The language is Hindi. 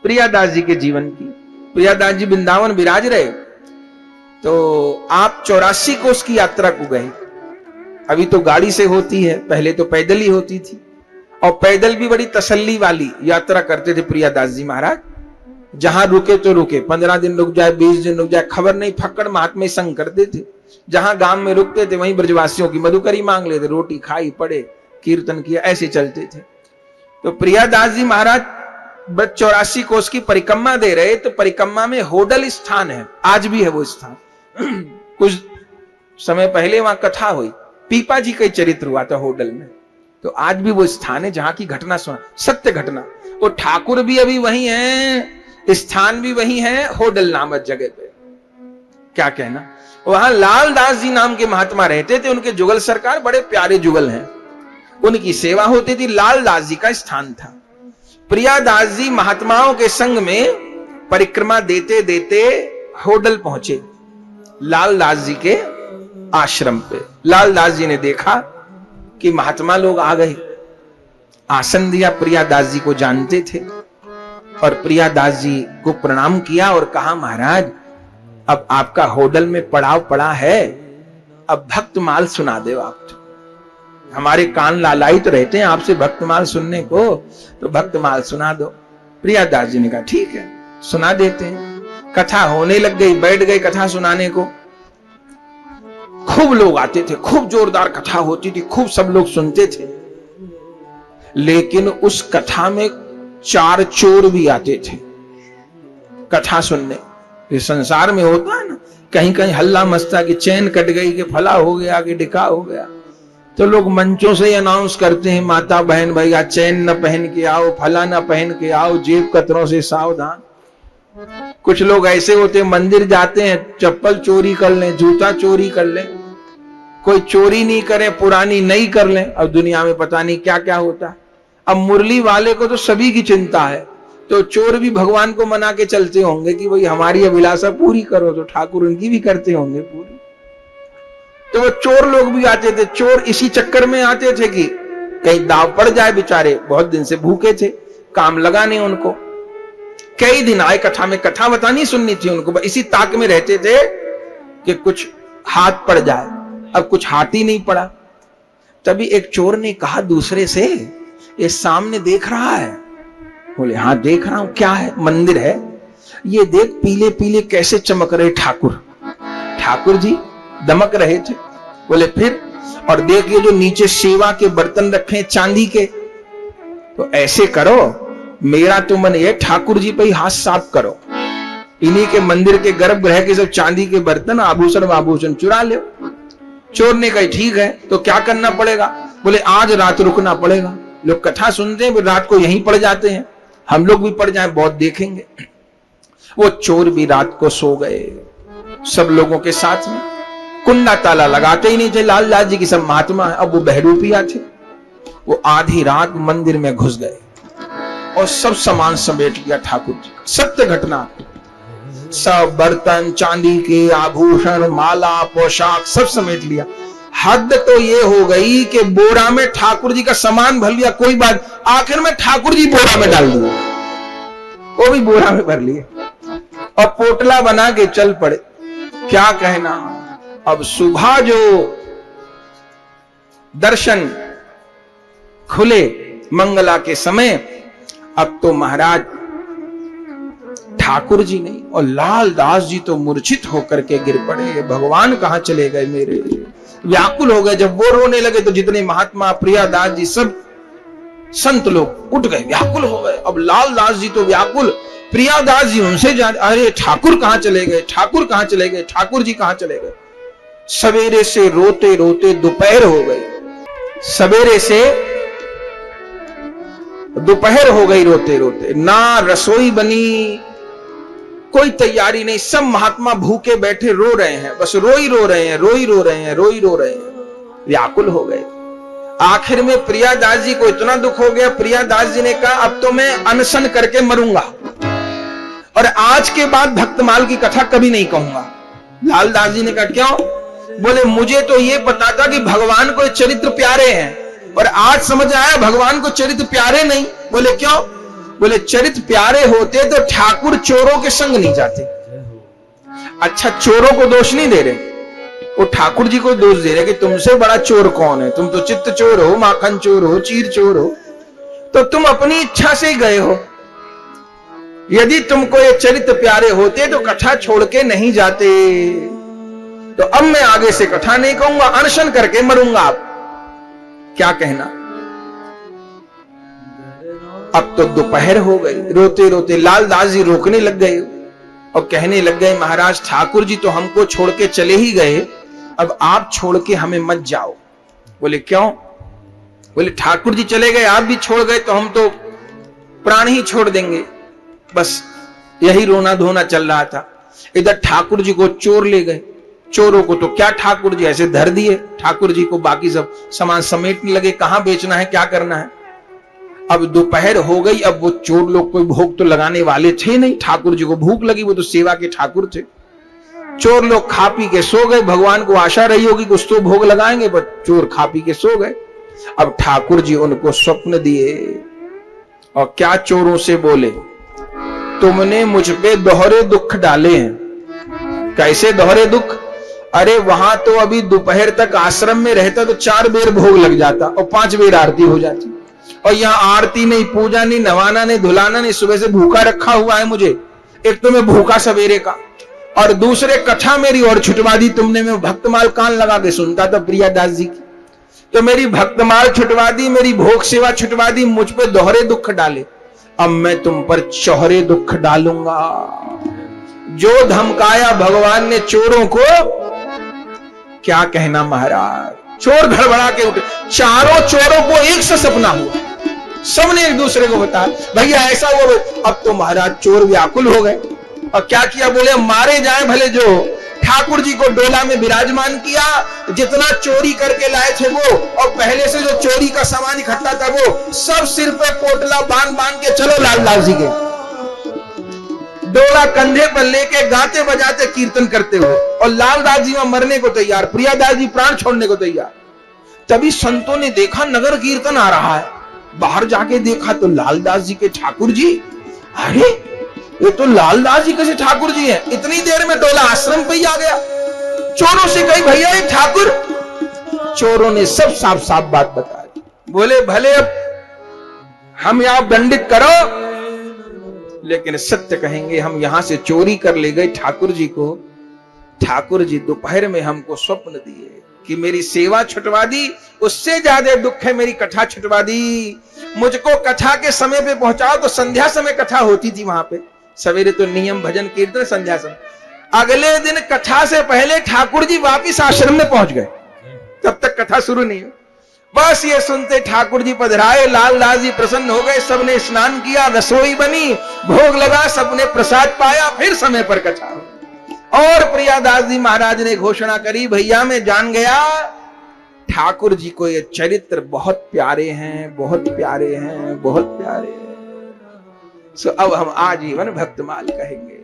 प्रियादास जी के जीवन की। प्रियादास जी वृंदावन विराज रहे तो आप 84 कोस की यात्रा को गए। अभी तो गाड़ी से होती है, पहले तो पैदल ही होती थी, और पैदल भी बड़ी तसल्ली वाली यात्रा करते थे प्रियादास जी महाराज। जहां रुके तो रुके, 15 दिन रुक जाए, 20 दिन रुक जाए, खबर नहीं, फक्कड़ महात्मा संग करते थे। जहां गांव में रुकते थे वहीं ब्रजवासियों की मधुकरी मांग लेते, रोटी खाई, पड़े, कीर्तन किया, ऐसे चलते थे। तो प्रियादास जी महाराज 84 कोस की परिक्रमा दे रहे, तो परिक्रमा में होडल स्थान है, आज भी है वो स्थान। कुछ समय पहले वहां कथा हुई, पीपा जी का चरित्र हुआ था होडल में, तो आज भी वो स्थान है जहां की घटना सुना, सत्य घटना। वो ठाकुर भी अभी वही है, स्थान भी वही है, होडल नामक जगह पे। क्या कहना, वहां लालदास जी नाम के महात्मा रहते थे, उनके जुगल सरकार बड़े प्यारे जुगल हैं, उनकी सेवा होती थी, लालदास जी का स्थान था। प्रियादास जी महात्माओं के संग में परिक्रमा देते देते होडल पहुंचे, लालदास जी के आश्रम पे। लालदास जी ने देखा कि महात्मा लोग आ गए, आसन दिया, प्रियादास जी को जानते थे, और प्रियादास जी को प्रणाम किया और कहा, महाराज अब आपका होडल में पड़ाव पड़ा है, अब भक्तमाल सुना दो आप। तो हमारे कान लालायित रहते हैं आपसे भक्तमाल सुनने को, तो भक्तमाल सुना दो। प्रियादास जी ने कहा ठीक है, सुना देते हैं। कथा होने लग गई, बैठ गए कथा सुनाने को। खूब लोग आते थे, खूब जोरदार कथा होती थी, खूब सब लोग सुनते थे। लेकिन उस कथा में 4 चोर भी आते थे कथा सुनने। ये संसार में होता है ना, कहीं कहीं हल्ला मस्ता कि चैन कट गई, कि फला हो गया, कि डिका हो गया, तो लोग मंचों से अनाउंस करते हैं, माता बहन भैया चैन न पहन के आओ, फला न पहन के आओ, जेब कतरों से सावधान। कुछ लोग ऐसे होते हैं, मंदिर जाते हैं, चप्पल चोरी कर लें, जूता चोरी कर लें, कोई चोरी नहीं करे, पुरानी नहीं कर लें। अब दुनिया में पता नहीं क्या क्या होता है। अब मुरली वाले को तो सभी की चिंता है, तो चोर भी भगवान को मना के चलते होंगे कि भाई हमारी अभिलाषा पूरी करो, तो ठाकुर उनकी भी करते होंगे पूरी। तो वो चोर लोग भी आते थे। चोर इसी चक्कर में आते थे कि कहीं दाव पड़ जाए, बेचारे बहुत दिन से भूखे थे, काम लगा नहीं उनको। कई दिन आए कथा में, कथा बतानी सुननी थी उनको, इसी ताक में रहते थे कि कुछ हाथ पड़ जाए। अब कुछ हाथ ही नहीं पड़ा। तभी एक चोर ने कहा दूसरे से, ये सामने देख रहा है? बोले हाँ देख रहा हूं, क्या है? मंदिर है, ये देख पीले पीले कैसे चमक रहे ठाकुर। ठाकुर जी दमक रहे थे। बोले फिर? और देख ये जो नीचे सेवा के बर्तन रखे चांदी के, तो ऐसे करो, मेरा तो मन ये ठाकुर जी पे ही हाथ साफ करो, इन्हीं के मंदिर के गर्भगृह के सब चांदी के बर्तन आभूषण चुरा ले। चोर ने कहा ठीक है, तो क्या करना पड़ेगा? बोले आज रात रुकना पड़ेगा। लोग कथा सुनते हैं, रात को यहीं पड़ जाते हैं, हम लोग भी पड़ जाएं, बहुत देखेंगे। वो चोर भी रात को सो गए सब लोगों के साथ में। कुंडा ताला लगाते ही नहीं थे लालदास जी की, सब महात्मा है। अब वो बहरूपिया थे, वो आधी रात मंदिर में घुस गए और सब सामान समेट लिया ठाकुर जी का। सत्य घटना, सब बर्तन चांदी के, आभूषण, माला, पोशाक सब समेट लिया। हद तो ये हो गई कि बोरा में ठाकुर जी का सामान भर लिया, कोई बात, आखिर में ठाकुर जी बोरा में डाल दिए, वो भी बोरा में भर लिए और पोटला बना के चल पड़े। क्या कहना। अब सुबह जो दर्शन खुले मंगला के समय, अब तो महाराज ठाकुर जी नहीं और लालदास जी तो मूर्छित होकर के गिर पड़े। भगवान कहां चले गए मेरे? व्याकुल हो गए। जब वो रोने लगे तो जितने महात्मा, प्रियादास जी, सब संत लोग उठ गए, व्याकुल हो गए। अब लालदास जी तो व्याकुल, प्रियादास जी उनसे अरे ठाकुर कहां चले गए, ठाकुर कहां चले गए, ठाकुर जी कहां चले गए। सवेरे से रोते रोते दोपहर हो गई, सवेरे से दोपहर हो गई रोते रोते। ना रसोई बनी, कोई तैयारी नहीं, सब महात्मा भूखे बैठे रो रहे हैं, बस रोई रो रहे हैं, रोई रो रहे हैं, रोई रो रहे हैं, व्याकुल हो गए। आखिर में प्रियादास जी को इतना दुख हो गया, प्रियादास जी ने कहा अब तो मैं अनशन करके मरूंगा और आज के बाद भक्तमाल की कथा कभी नहीं कहूंगा। लालदास जी ने कहा क्यों? बोले मुझे तो ये पता था कि भगवान को चरित्र प्यारे हैं, और आज समझ आया भगवान को चरित्र प्यारे नहीं। बोले क्यों? बोले चरित्र प्यारे होते तो ठाकुर चोरों के संग नहीं जाते। अच्छा, चोरों को दोष नहीं दे रहे, वो ठाकुर जी को दोष दे रहे कि तुमसे बड़ा चोर कौन है, तुम तो चित्त चोर हो, माखन चोर हो, चीर चोर हो, तो तुम अपनी इच्छा से ही गए हो। यदि तुमको ये चरित्र प्यारे होते तो कथा छोड़ के नहीं जाते। तो अब मैं आगे से कथा नहीं कहूंगा, अनशन करके मरूंगा। आप क्या कहना? अब तो दोपहर हो गई। रोते रोते लालदास जी रोकने लग गए और कहने लग गए, महाराज ठाकुर जी तो हमको छोड़ के चले ही गए, अब आप छोड़ के हमें मत जाओ। बोले क्यों? बोले ठाकुर जी चले गए, आप भी छोड़ गए तो हम तो प्राण ही छोड़ देंगे। बस यही रोना धोना चल रहा था। इधर ठाकुर जी को चोर ले गए। चोरों को तो क्या ठाकुर जी ऐसे धर दिए, ठाकुर जी को बाकी सब सामान समेटने लगे, कहां बेचना है क्या करना है। अब दोपहर हो गई। अब वो चोर लोग कोई भोग तो लगाने वाले थे नहीं, ठाकुर जी को भूख लगी, वो तो सेवा के ठाकुर थे। चोर लोग खा पी के सो गए। भगवान को आशा रही होगी कुछ तो भोग लगाएंगे, पर चोर खा पी के सो गए। अब ठाकुर जी उनको स्वप्न दिए और क्या चोरों से बोले, तुमने मुझ पे दोहरे दुख डाले हैं। कैसे दोहरे दुख? अरे वहां तो अभी दोपहर तक आश्रम में रहता तो 4 बेर भोग लग जाता और 5 बेर आरती हो जाती, और यहाँ आरती नहीं, पूजा नहीं, नवाना नहीं, धुलाना नहीं, सुबह से भूखा रखा हुआ है मुझे। एक तो मैं भूखा सवेरे का, और दूसरे कथा मेरी और छुटवा दी तुमने। मैं भक्तमाल कान लगा के सुनता था प्रियादास जी की, तो मेरी भक्तमाल छुटवा दी, मेरी भोग सेवा छुटवा दी, मुझ पे दोहरे दुख डाले। अब मैं तुम पर चौहरे दुख डालूंगा। जो धमकाया भगवान ने चोरों को, क्या कहना महाराज। चोर घड़बड़ा के उठे। चारों चोरों को एक से सपना हुआ, सबने एक दूसरे को बताया भैया ऐसा हुआ। अब तो महाराज चोर व्याकुल हो गए और क्या किया, बोले मारे जाए भले। जो ठाकुर जी को डोला में विराजमान किया, जितना चोरी करके लाए थे वो, और पहले से जो चोरी का सामान इकट्ठा था वो सब सिर पे पोटला बांध बांध के चलो लालदास जी के। डोला कंधे पर लेके गाते बजाते कीर्तन करते हुए, और लालदास जी वहां मरने को तैयार, प्रियादास जी प्राण छोड़ने को तैयार। तभी संतों ने देखा नगर कीर्तन आ रहा है। बाहर जाके देखा तो लालदास जी के ठाकुर जी। अरे ये तो लालदास जी कैसे ठाकुर जी हैं? इतनी देर में डोला आश्रम पे ही आ गया। चोरों से कही भैया ये ठाकुर। चोरों ने सब साफ साफ बात बताई। बोले भले अब हम यहां दंडित करो, लेकिन सत्य कहेंगे, हम यहां से चोरी कर ले गए ठाकुर जी को। ठाकुर जी दोपहर में हमको स्वप्न दिए कि मेरी सेवा छुटवा दी, उससे ज्यादा दुख है मेरी कथा छुटवा दी। मुझको कथा के समय पे पहुंचाओ। तो संध्या समय कथा होती थी वहां पे, सवेरे तो नियम भजन कीर्तन, संध्या समय। अगले दिन कथा से पहले ठाकुर जी वापिस आश्रम में पहुंच गए, तब तक कथा शुरू नहीं हुई। बस ये सुनते ठाकुर जी पधराए, लालदास जी प्रसन्न हो गए, सबने स्नान किया, रसोई बनी, भोग लगा, सबने प्रसाद पाया, फिर समय पर कथा हुई। और प्रियादास जी महाराज ने घोषणा करी, भैया मैं जान गया ठाकुर जी को ये चरित्र बहुत प्यारे हैं, बहुत प्यारे हैं, बहुत प्यारे हैं। सो अब हम आजीवन भक्तमाल कहेंगे।